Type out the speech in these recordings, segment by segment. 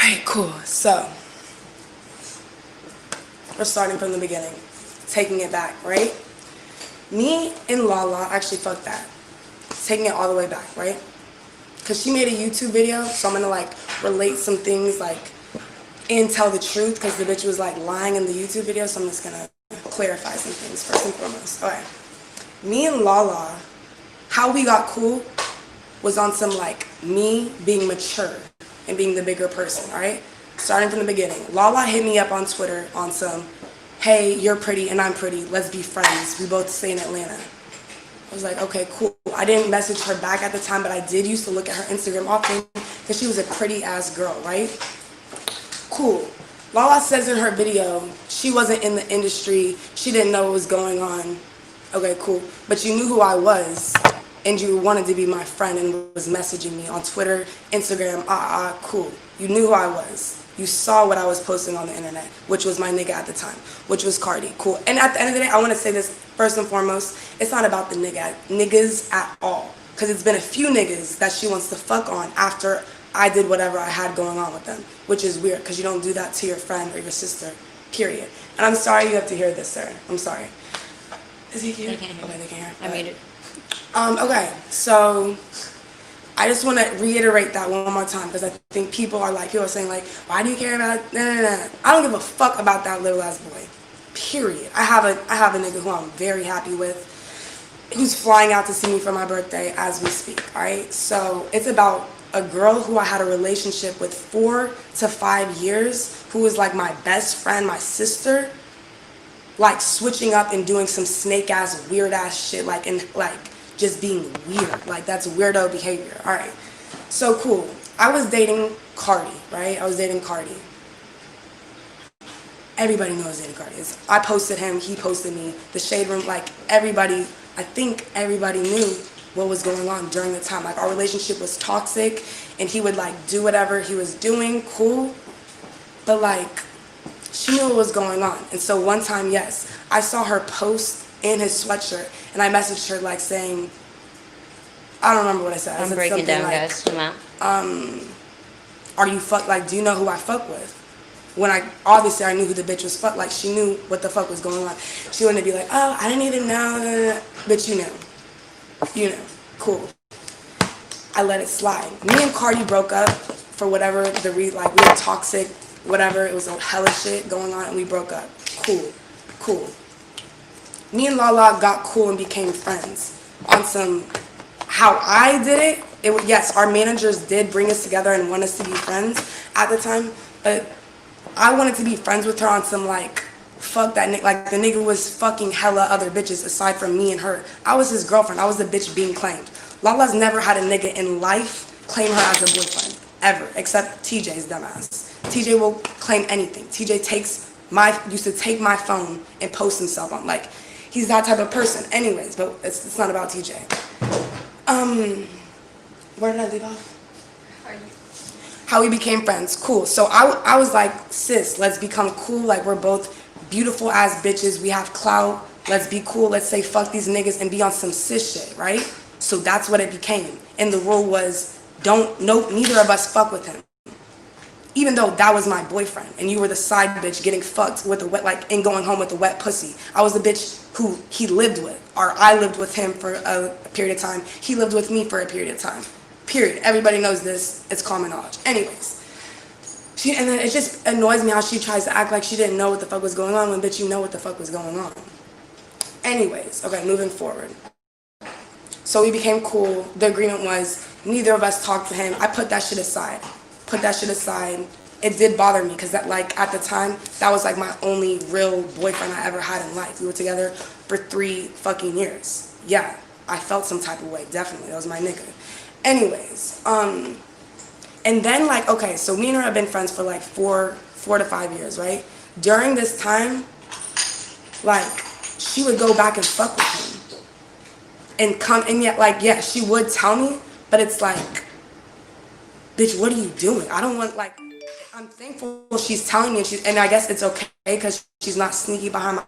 Alright, cool. So, we're starting from the beginning. Taking it back, right? Me and LALA, actually, fuck that. Taking it all the way back, right? Because she made a YouTube video, so I'm gonna like relate some things like and tell the truth because the bitch was like lying in the YouTube video, so I'm just gonna clarify some things first and foremost. Okay. Me and LALA, how we got cool was on some like me being mature and being the bigger person, alright? Starting from the beginning. LALA hit me up on Twitter on some, hey, you're pretty and I'm pretty, let's be friends. We both stay in Atlanta. I was like, okay, cool. I didn't message her back at the time, but I did used to look at her Instagram often because she was a pretty ass girl, right? Cool. LALA says in her video, she wasn't in the industry, she didn't know what was going on. Okay, cool. But you knew who I was, and you wanted to be my friend and was messaging me on Twitter, Instagram, cool. You knew who I was. You saw what I was posting on the internet, which was my nigga at the time, which was Cardi. Cool. And at the end of the day, I want to say this first and foremost, it's not about the niggas at all. Because it's been a few niggas that she wants to fuck on after I did whatever I had going on with them, which is weird because you don't do that to your friend or your sister, period. And I'm sorry you have to hear this, sir. I'm sorry. Is he here? They can't hear. Okay, they can hear. I made it. Okay, so I just want to reiterate that one more time because I think people are saying like, why do you care about it? No. I don't give a fuck about that little ass boy. Period. I have a nigga who I'm very happy with, who's flying out to see me for my birthday as we speak, alright? So it's about a girl who I had a relationship with 4 to 5 years, who was like my best friend, my sister, like switching up and doing some snake ass, weird ass shit, like, and like just being weird. Like, that's weirdo behavior. Alright. So cool. I was dating Cardi, right? I was dating Cardi. Everybody knows dating Cardi. I posted him, he posted me. The Shade Room, like everybody, I think everybody knew what was going on during the time. Like, our relationship was toxic and he would like do whatever he was doing, cool. But like, she knew what was going on. And so one time, yes, I saw her post in his sweatshirt and I messaged her like saying, I don't remember what I said. I'm breaking down, like, guys. Come out. Are you fuck, like, do you know who I fuck with? When obviously I knew who the bitch was fuck, like, she knew what the fuck was going on. She wouldn't be like, oh, I didn't even know, but you knew. You know, cool. I let it slide. Me and Cardi broke up for whatever we were toxic, whatever, it was a hella shit going on and we broke up. Cool. Me and LALA got cool and became friends on some, how I did it, yes, our managers did bring us together and want us to be friends at the time, but I wanted to be friends with her on some like, fuck that nigga, like the nigga was fucking hella other bitches aside from me and her. I was his girlfriend, I was the bitch being claimed. LALA's never had a nigga in life claim her as a boyfriend, ever, except TJ's dumbass. TJ will claim anything. TJ used to take my phone and post himself on, like, he's that type of person. Anyways, but it's not about TJ. Where did I leave off? How we became friends. Cool. So I was like, sis, let's become cool. Like, we're both beautiful ass bitches. We have clout. Let's be cool. Let's say fuck these niggas and be on some sis shit, right? So that's what it became. And the rule was, neither of us fuck with him. Even though that was my boyfriend and you were the side bitch getting fucked with a wet, like, and going home with a wet pussy. I was the bitch who he lived with, or I lived with him for a period of time. He lived with me for a period of time. Period. Everybody knows this. It's common knowledge. Anyways. And then it just annoys me how she tries to act like she didn't know what the fuck was going on when, bitch, you know what the fuck was going on. Anyways. Okay, moving forward. So we became cool. The agreement was neither of us talked to him. I put that shit aside. It did bother me because that, like, at the time, that was like my only real boyfriend I ever had in life. We were together for 3 fucking years. Yeah, I felt some type of way, definitely. That was my nigga. Anyways, and then, like, okay, so me and her have been friends for like 4 to 5 years, right? During this time, like, she would go back and fuck with him. And come, and yet, like, yeah, she would tell me, but it's like, bitch, what are you doing? I don't want, like, I'm thankful she's telling me, and I guess it's okay because she's not sneaky behind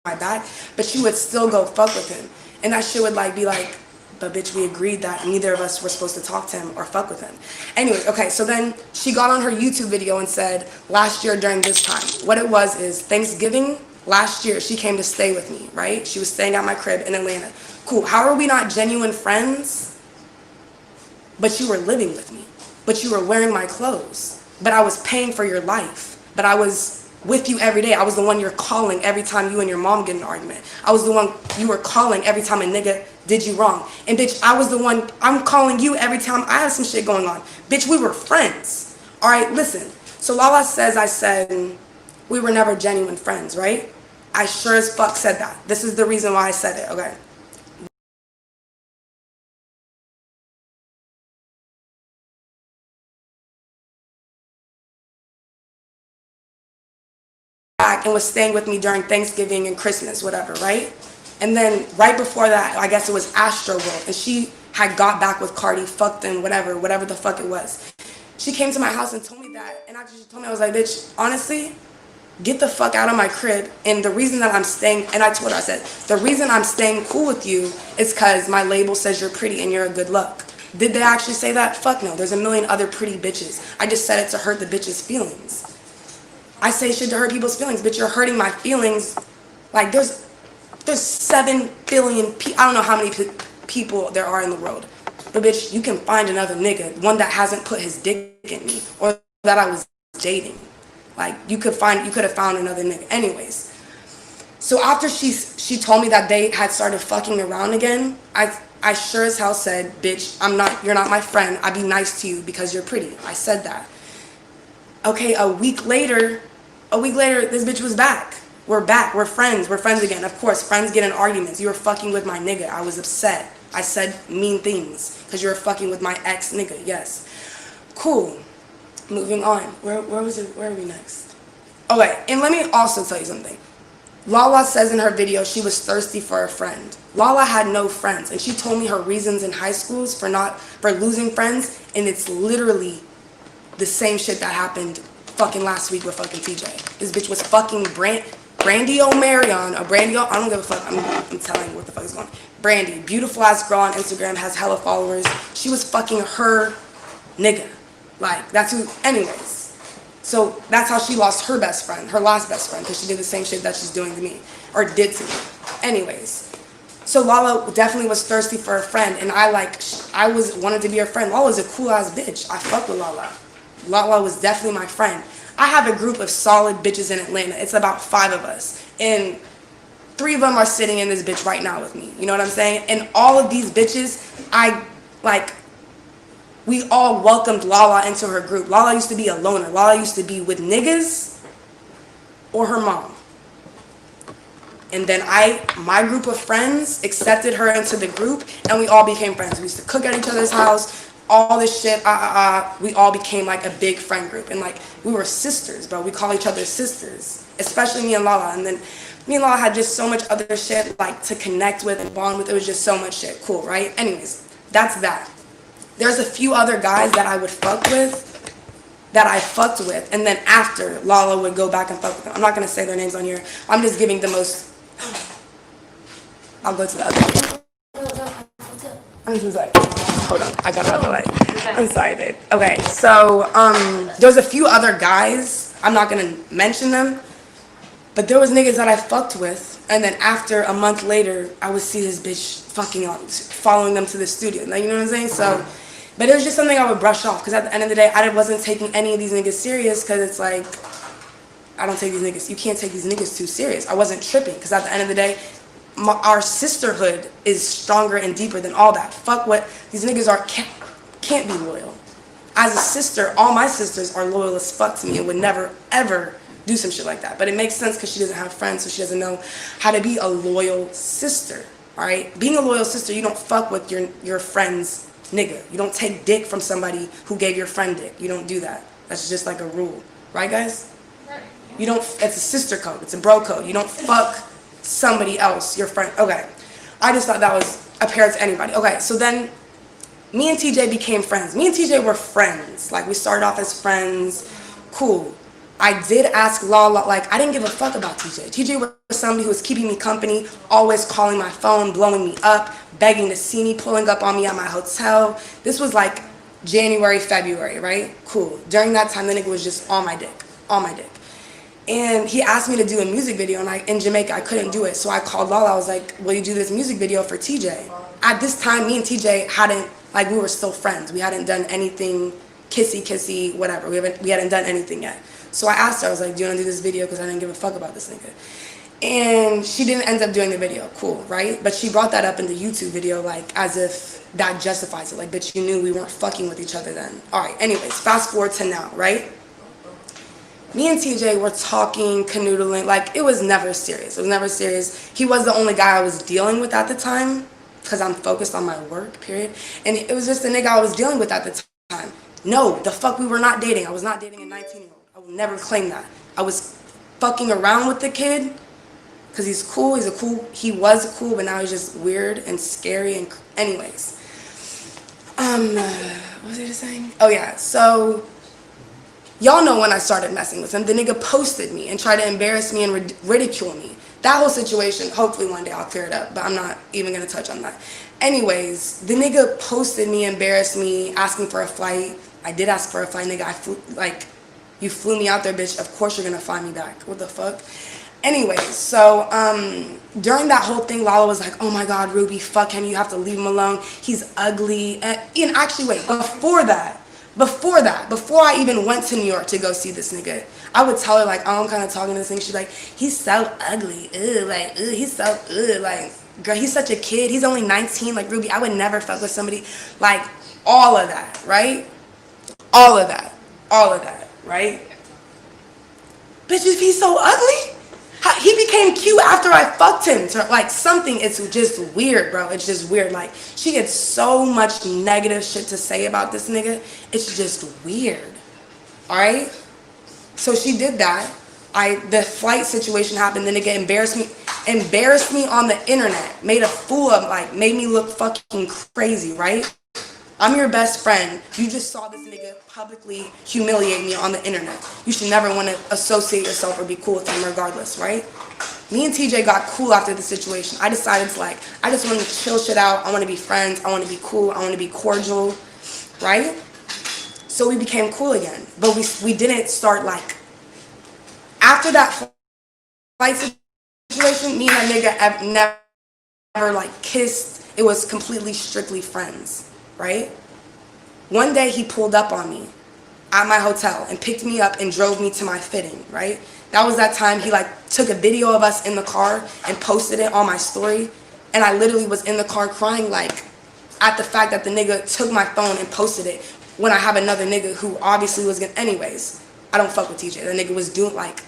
my back, but she would still go fuck with him. And that shit would, like, be like, But bitch, we agreed that neither of us were supposed to talk to him or fuck with him. Anyways, okay, so then she got on her YouTube video and said, last year during this time, what it was is Thanksgiving last year, she came to stay with me, right? She was staying at my crib in Atlanta. Cool, how are we not genuine friends? But you were living with me. But you were wearing my clothes. But I was paying for your life. But I was with you every day. I was the one you're calling every time you and your mom get in an argument. I was the one you were calling every time a nigga did you wrong. And bitch, I was the one, I'm calling you every time I have some shit going on. Bitch, we were friends. All right, listen. So Lala says I said we were never genuine friends, right? I sure as fuck said that. This is the reason why I said it, okay? Back and was staying with me during Thanksgiving and Christmas, whatever, right? And then right before that, I guess it was Astro World, and she had got back with Cardi, fucked them, whatever the fuck it was. She came to my house and told me that, and actually she told me, I was like, bitch, honestly, get the fuck out of my crib. And the reason that I'm staying, and I told her, I said, the reason I'm staying cool with you is because my label says you're pretty and you're a good look. Did they actually say that? Fuck no. There's a million other pretty bitches. I just said it to hurt the bitch's feelings. I say shit to hurt people's feelings, bitch. You're hurting my feelings. Like there's 7 billion people. I don't know how many people there are in the world, but bitch, you can find another nigga, one that hasn't put his dick in me or that I was dating. Like you could have found another nigga. Anyways, so after she told me that they had started fucking around again, I sure as hell said, bitch, you're not my friend. I'd be nice to you because you're pretty. I said that. Okay, a week later, this bitch was back. We're back. We're friends. We're friends again. Of course, friends get in arguments. You were fucking with my nigga. I was upset. I said mean things because you were fucking with my ex nigga. Yes. Cool. Moving on. Where was it? Where are we next? Okay, and let me also tell you something. Lala says in her video she was thirsty for a friend. Lala had no friends, and she told me her reasons in high schools for losing friends, and it's literally the same shit that happened fucking last week with fucking TJ. This bitch was fucking Brandy O'Marion, or Brandy I don't give a fuck. I'm telling you what the fuck is going on. Brandy, beautiful ass girl on Instagram, has hella followers. She was fucking her nigga. Like, that's who, anyways. So that's how she lost her best friend, her last best friend, because she did the same shit that she's doing to me, or did to me. Anyways. So Lala definitely was thirsty for a friend, and I wanted to be her friend. Lala was a cool ass bitch. I fuck with Lala. Lala was definitely my friend. I have a group of solid bitches in Atlanta. It's about 5 of us. And 3 of them are sitting in this bitch right now with me. You know what I'm saying? And all of these bitches, we all welcomed Lala into her group. Lala used to be a loner. Lala used to be with niggas or her mom. And then my group of friends accepted her into the group, and we all became friends. We used to cook at each other's house. All this shit, we all became like a big friend group, and like we were sisters, bro. We call each other sisters, especially me and Lala. And then me and Lala had just so much other shit like to connect with and bond with. It was just so much shit. Cool, right? Anyways, that's that. There's a few other guys that I would fuck with, that I fucked with, and then after Lala would go back and fuck with them. I'm not gonna say their names on here. I'm just giving the most. I'll go to the other one. I'm just like, hold on, I got another light. I'm sorry, babe. Okay, so there's a few other guys. I'm not gonna mention them, but there was niggas that I fucked with, and then after a month later, I would see this bitch following them to the studio. Like, you know what I'm saying? So, but it was just something I would brush off, because at the end of the day, I wasn't taking any of these niggas serious, because it's like, I don't take these niggas. You can't take these niggas too serious. I wasn't tripping, because at the end of the day, our sisterhood is stronger and deeper than all that. Fuck what these niggas can't be loyal. As a sister, all my sisters are loyal as fuck to me and would never ever do some shit like that. But it makes sense because she doesn't have friends, so she doesn't know how to be a loyal sister. All right, being a loyal sister, you don't fuck with your friend's nigga. You don't take dick from somebody who gave your friend dick. You don't do that. That's just like a rule, right, guys? Right. You don't. It's a sister code. It's a bro code. You don't fuck somebody else, your friend. Okay, I just thought that was apparent to anybody. Okay, so then me and TJ became friends. Me and TJ were friends. Like, we started off as friends. Cool. I did ask LALA, like, I didn't give a fuck about TJ. TJ was somebody who was keeping me company, always calling my phone, blowing me up, begging to see me, pulling up on me at my hotel. This was like January, February, right? Cool. During that time, the nigga was just on my dick, on my dick. And he asked me to do a music video, and in Jamaica, I couldn't do it. So I called LALA. I was like, will you do this music video for TJ? At this time, me and TJ hadn't, like, we were still friends. We hadn't done anything kissy, whatever. We hadn't done anything yet. So I asked her, I was like, do you want to do this video? Because I didn't give a fuck about this nigga. And she didn't end up doing the video. Cool, right? But she brought that up in the YouTube video, like, as if that justifies it. Like, bitch, you knew we weren't fucking with each other then. All right, anyways, fast forward to now, right? Me and TJ were talking, canoodling, like, it was never serious. It was never serious. He was the only guy I was dealing with at the time, because I'm focused on my work, period. And it was just the nigga I was dealing with at the time. No, the fuck, we were not dating. I was not dating a 19-year-old. I will never claim that. I was fucking around with the kid, because he's cool, he was cool, but now he's just weird and scary, and anyways. What was I just saying? Oh yeah, so y'all know when I started messing with him, the nigga posted me and tried to embarrass me and ridicule me. That whole situation, hopefully one day I'll clear it up, but I'm not even gonna touch on that. Anyways, the nigga posted me, embarrassed me, asking for a flight. I did ask for a flight, nigga. You flew me out there, bitch. Of course you're gonna find me back. What the fuck? Anyways, so during that whole thing, LALA was like, oh my God, Ruby, fuck him. You have to leave him alone. He's ugly. And actually, wait, before I even went to New York to go see this nigga, I would tell her, like, oh, I'm kind of talking to this thing. She's like, he's so ugly. Ugh, like, ugh, he's so, ugh, like, girl, he's such a kid. He's only 19. Like, Ruby, I would never fuck with somebody. Like, all of that, right? All of that, right? Bitch, if he's so ugly, he became cute after I fucked him. Like, something, it's just weird, bro. It's just weird. Like, she gets so much negative shit to say about this nigga. It's just weird. All right? So she did that. The flight situation happened. The nigga embarrassed me on the internet. Made a fool of, like, made me look fucking crazy, right? I'm your best friend. You just saw this nigga publicly humiliate me on the internet. You should never want to associate yourself or be cool with him regardless, right? Me and TJ got cool after the situation. I decided to, like, I just want to chill shit out. I want to be friends. I want to be cool. I want to be cordial, right? So we became cool again. But we didn't start, like, after that flight situation, me and that nigga have never, like, kissed. It was completely strictly friends. Right? One day he pulled up on me at my hotel and picked me up and drove me to my fitting, right? That was that time he, like, took a video of us in the car and posted it on my story, and I literally was in the car crying, like, at the fact that the nigga took my phone and posted it when I have another nigga who obviously was gonna, anyways, I don't fuck with TJ. The nigga was doing, like,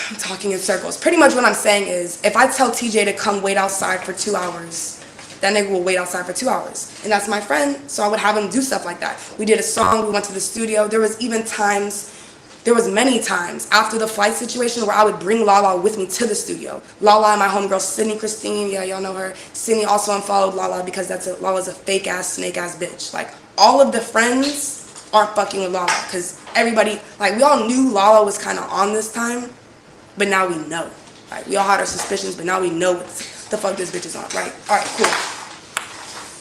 I'm talking in circles. Pretty much what I'm saying is, if I tell TJ to come wait outside for 2 hours, that nigga will wait outside for 2 hours. And that's my friend, so I would have him do stuff like that. We did a song, we went to the studio. There was many times after the flight situation where I would bring LALA with me to the studio. LALA and my homegirl, Sydney Christine, yeah, y'all know her. Sydney also unfollowed LALA because LALA's a fake-ass, snake-ass bitch. Like, all of the friends aren't fucking with LALA because everybody, like, we all knew LALA was kind of on this time, but now we know. Like, we all had our suspicions, but now we know what the fuck this bitch is on, right? All right, cool.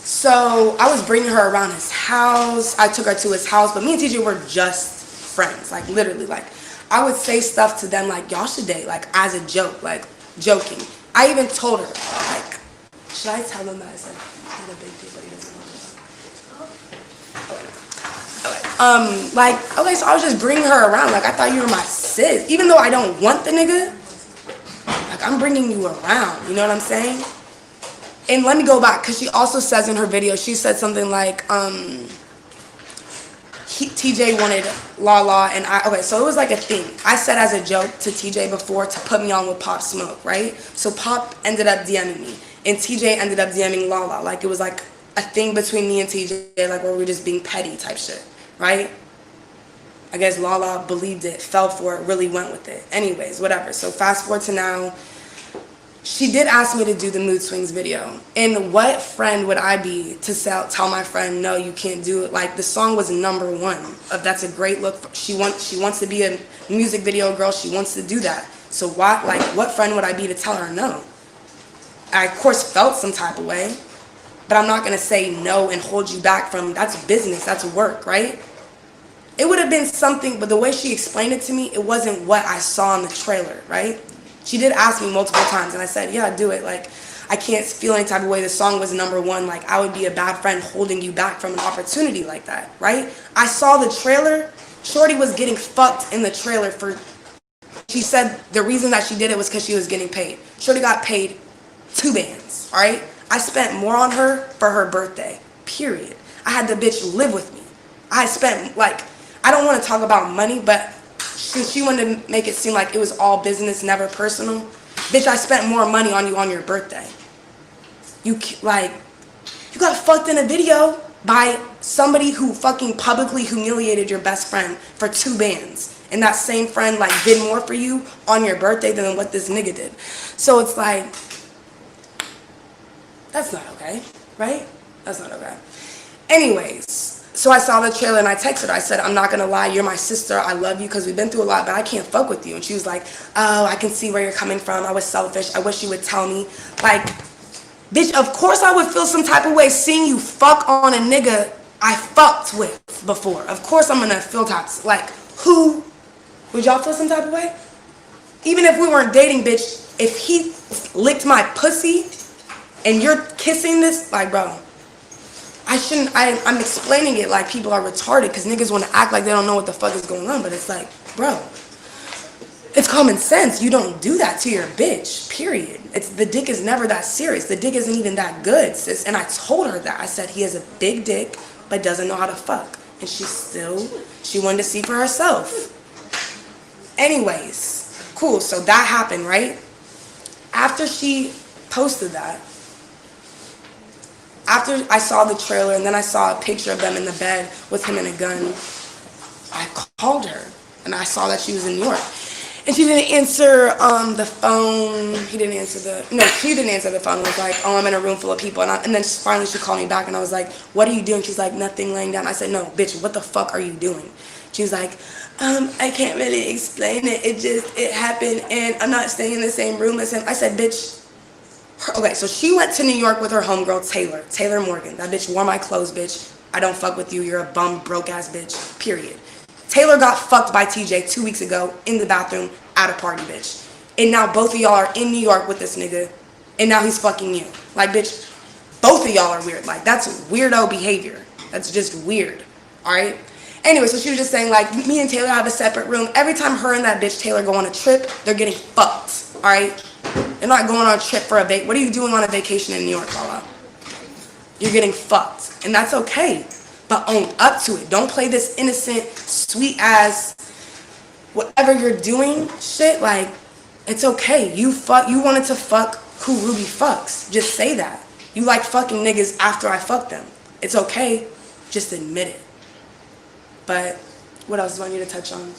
So I was bringing her around his house. I took her to his house, but me and TJ were just friends, like, literally. Like, I would say stuff to them like, y'all should date, like, as a joke, like, joking. I even told her, like, should I tell them that I said he's a big dude, but he doesn't know me? Okay. Like, okay, so I was just bringing her around. Like, I thought you were my sis. Even though I don't want the nigga, like, I'm bringing you around, you know what I'm saying? And let me go back, because she also says in her video, she said something like, TJ wanted LALA, and okay, so it was like a thing. I said as a joke to TJ before to put me on with Pop Smoke, right? So Pop ended up DMing me, and TJ ended up DMing LALA. Like, it was like a thing between me and TJ, like, where we were just being petty type shit, right? I guess LALA believed it, fell for it, really went with it. Anyways, whatever. So fast forward to now. she did ask me to do the mood swings video. And what friend would I be to tell my friend, no, you can't do it? Like, the song was #1. That's a great look. She wants to be a music video girl. She wants to do that. So what friend would I be to tell her no? I, of course, felt some type of way. But I'm not going to say no and hold you back from, that's business, that's work, right? It would have been something, but the way she explained it to me, it wasn't what I saw in the trailer, right? She did ask me multiple times, and I said, yeah, do it. Like, I can't feel any type of way. The song was #1. Like, I would be a bad friend holding you back from an opportunity like that, right? I saw the trailer. Shorty was getting fucked in the trailer for, she said the reason that she did it was because she was getting paid. Shorty got paid 2 bands, all right? I spent more on her for her birthday, period. I had the bitch live with me. I spent, like, I don't want to talk about money, but since she wanted to make it seem like it was all business, never personal, bitch, I spent more money on you on your birthday. You got fucked in a video by somebody who fucking publicly humiliated your best friend for 2 bands. And that same friend, like, did more for you on your birthday than what this nigga did. So it's like, that's not okay, right? That's not okay. Anyways, so I saw the trailer and I texted her. I said, I'm not going to lie, you're my sister. I love you because we've been through a lot, but I can't fuck with you. And she was like, oh, I can see where you're coming from. I was selfish. I wish you would tell me. Like, bitch, of course I would feel some type of way seeing you fuck on a nigga I fucked with before. Of course I'm going to feel types. Like, who? Would y'all feel some type of way? Even if we weren't dating, bitch, if he licked my pussy and you're kissing this, like, bro, I'm explaining it like people are retarded because niggas want to act like they don't know what the fuck is going on, but it's like, bro, it's common sense. You don't do that to your bitch, period. The dick is never that serious. The dick isn't even that good, sis. And I told her that. I said, he has a big dick, but doesn't know how to fuck. And she wanted to see for herself. Anyways, cool, so that happened, right? After she posted that, after I saw the trailer and then I saw a picture of them in the bed with him and a gun, I called her and I saw that she was in New York. And she didn't answer the phone. She didn't answer the phone. It was like, oh, I'm in a room full of people. And then finally she called me back and I was like, what are you doing? She's like, nothing, laying down. I said, no, bitch, what the fuck are you doing? She was like, I can't really explain it. It happened and I'm not staying in the same room as him. I said, bitch. Okay, so she went to New York with her homegirl, Taylor Morgan. That bitch wore my clothes, bitch. I don't fuck with you. You're a bum, broke-ass bitch, period. Taylor got fucked by TJ 2 weeks ago in the bathroom at a party, bitch. And now both of y'all are in New York with this nigga, and now he's fucking you. Like, bitch, both of y'all are weird. Like, that's weirdo behavior. That's just weird, all right? Anyway, so she was just saying, like, me and Taylor have a separate room. Every time her and that bitch Taylor go on a trip, they're getting fucked, all right? You're not going on a trip for what are you doing on a vacation in New York, LALA? You're getting fucked. And that's okay. But own up to it. Don't play this innocent, sweet ass, whatever you're doing shit. Like, it's okay. You wanted to fuck who Ruby fucks. Just say that. You like fucking niggas after I fuck them. It's okay. Just admit it. But what else do I need to touch on?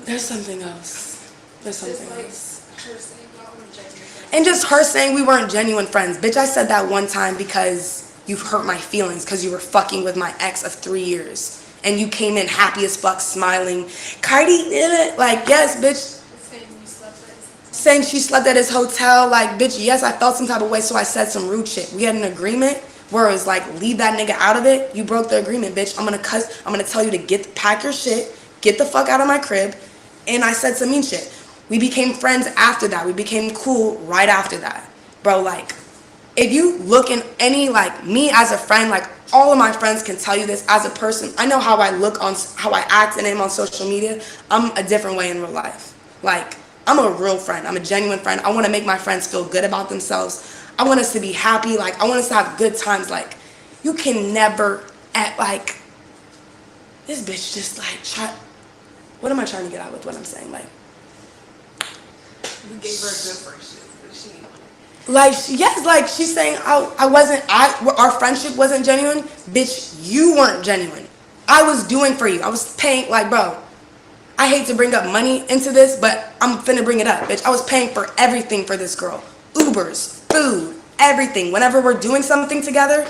There's something else. And just her saying we weren't genuine friends. Bitch, I said that one time because you've hurt my feelings because you were fucking with my ex of 3 years. And you came in happy as fuck, smiling. Cardi did it. Like, yes, bitch. Saying she slept at his hotel. Like, bitch, yes, I felt some type of way, so I said some rude shit. We had an agreement where it was like, leave that nigga out of it. You broke the agreement, bitch. I'm gonna tell you to pack your shit, get the fuck out of my crib. And I said some mean shit. We became friends after that. We became cool right after that. Bro, like, if you look in any, like, me as a friend, like, all of my friends can tell you this as a person. I know how I look how I act and am on social media. I'm a different way in real life. Like, I'm a real friend. I'm a genuine friend. I want to make my friends feel good about themselves. I want us to be happy. Like, I want us to have good times. Like, you can never act like, this bitch just, like, what am I trying to get out with what I'm saying? Like, we gave her a good friendship, but she... Like, yes, like, she's saying our friendship wasn't genuine. Bitch, you weren't genuine. I was doing for you. I was paying, like, bro, I hate to bring up money into this, but I'm finna bring it up, bitch. I was paying for everything for this girl. Ubers, food, everything. Whenever we're doing something together,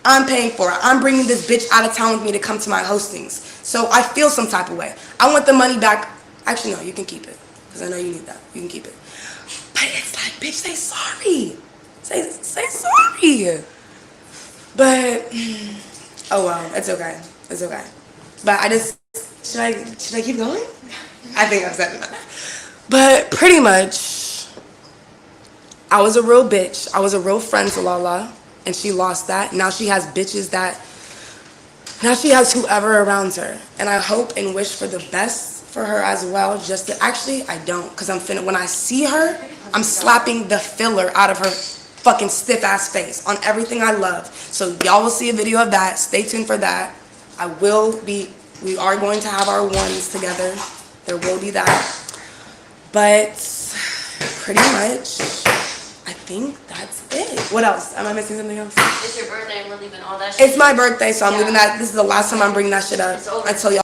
I'm paying for it. I'm bringing this bitch out of town with me to come to my hostings. So I feel some type of way. I want the money back. Actually, no, you can keep it. Because I know you need that. You can keep it. But it's like, bitch, say sorry. Say sorry. But, oh well, it's okay. It's okay. But I just, should I keep going? I think I've said enough. But pretty much, I was a real bitch. I was a real friend to LALA, and she lost that. Now she has bitches now she has whoever around her. And I hope and wish for the best for her as well. Just to, actually, I don't, because when I see her, I'm slapping the filler out of her fucking stiff ass face on everything I love. So y'all will see a video of that. Stay tuned for that. We are going to have our ones together. There will be that. But pretty much, I think that's it. What else? Am I missing something else? It's your birthday and we're leaving all that shit. It's my birthday, so I'm leaving that. This is the last time I'm bringing that shit up until y'all.